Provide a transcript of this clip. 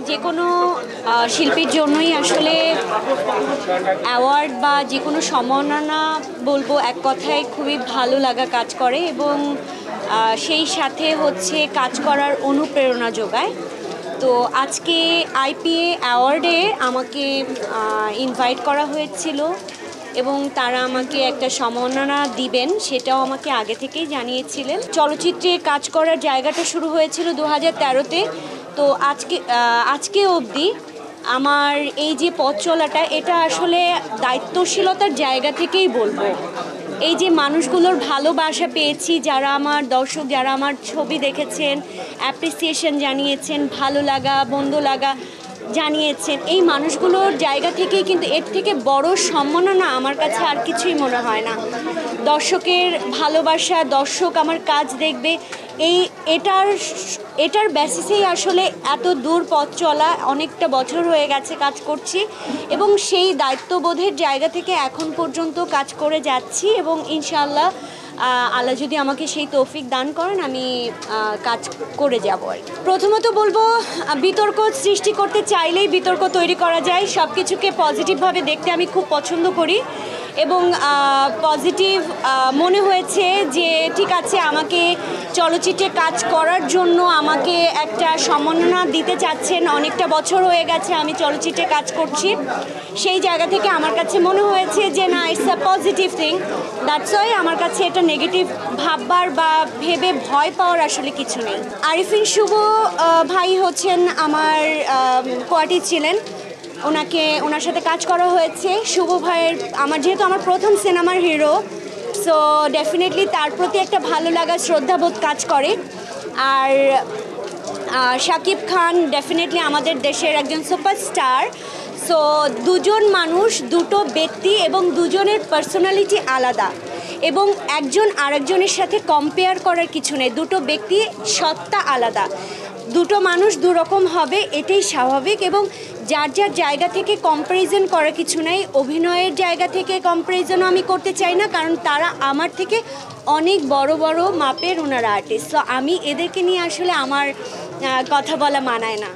যে কোনো শিল্পীর জন্যই আসলে অ্যাওয়ার্ড বা যে কোনো সম্মাননা বলবো এক কথায় খুবই ভালো লাগা কাজ করে এবং সেই সাথে হচ্ছে কাজ করার অনুপ্রেরণা যোগায়। তো আজকে আইপিএ অ্যাওয়ার্ডে আমাকে ইনভাইট করা হয়েছিল এবং তারা আমাকে একটা সম্মাননা দিবেন সেটাও আমাকে আগে থেকেই জানিয়েছিলেন। চলচ্চিত্রে কাজ করার জায়গাটা শুরু হয়েছিল 2013-তে। তো আজকে অবধি আমার এই যে পথ চলাটা এটা আসলে দায়িত্বশীলতার জায়গা থেকেই বলবো। এই যে মানুষগুলোর ভালোবাসা পেয়েছি, যারা আমার দর্শক, যারা আমার ছবি দেখেছেন, অ্যাপ্রিসিয়েশন জানিয়েছেন, ভালো লাগা বন্ধু লাগা জানিয়েছেন, এই মানুষগুলোর জায়গা থেকেই কিন্তু এর থেকে বড় সম্মাননা আমার কাছে আর কিছুই মনে হয় না। দর্শকের ভালোবাসা, দর্শক আমার কাজ দেখবে, এটার বেসিসেই আসলে এত দূর পথ চলা, অনেকটা বছর হয়ে গেছে কাজ করছি এবং সেই দায়িত্ববোধের জায়গা থেকে এখন পর্যন্ত কাজ করে যাচ্ছি এবং ইনশাআল্লাহ আল্লাহ যদি আমাকে সেই তৌফিক দান করেন আমি কাজ করে যাব। প্রথমত বলবো, বিতর্ক সৃষ্টি করতে চাইলেই বিতর্ক তৈরি করা যায়। সব কিছুকে পজিটিভভাবে দেখতে আমি খুব পছন্দ করি এবং পজিটিভ মনে হয়েছে যে ঠিক আছে, আমাকে চলচ্চিত্রে কাজ করার জন্য আমাকে একটা সম্মাননা দিতে চাচ্ছেন। অনেকটা বছর হয়ে গেছে আমি চলচ্চিত্রে কাজ করছি, সেই জায়গা থেকে আমার কাছে মনে হয়েছে যে না, it's a positive thing. That's why আমার কাছে এটা নেগেটিভ ভাববার বা ভেবে ভয় পাওয়ার আসলে কিছু নেই। আরিফিন শুভ ভাই হচ্ছেন আমার কোয়ার্টিস্ট ছিলেন, ওনার সাথে কাজ করা হয়েছে। শুভ ভাইয়ের যেহেতু আমার প্রথম সিনেমার হিরো, সো ডেফিনেটলি তার প্রতি একটা ভালো লাগা, শ্রদ্ধাবোধ কাজ করে। আর শাকিব খান ডেফিনেটলি আমাদের দেশের একজন সুপারস্টার। সো দুজন মানুষ, দুটো ব্যক্তি এবং দুজনের পার্সোনালিটি আলাদা এবং একজন আরেকজনের সাথে কম্পেয়ার করার কিছু নেই। দুটো ব্যক্তি সত্তা আলাদা, দুটো মানুষ দুরকম হবে, এটাই স্বাভাবিক এবং যার যার জায়গা থেকে কম্প্যারিজন করার কিছু নেই। অভিনয়ের জায়গা থেকে কম্প্যারিজনও আমি করতে চাই না, কারণ তারা আমার থেকে অনেক বড় বড় মাপের ওনারা আর্টিস্ট। সো আমি এদেরকে নিয়ে আসলে আমার কথা বলা মানায় না।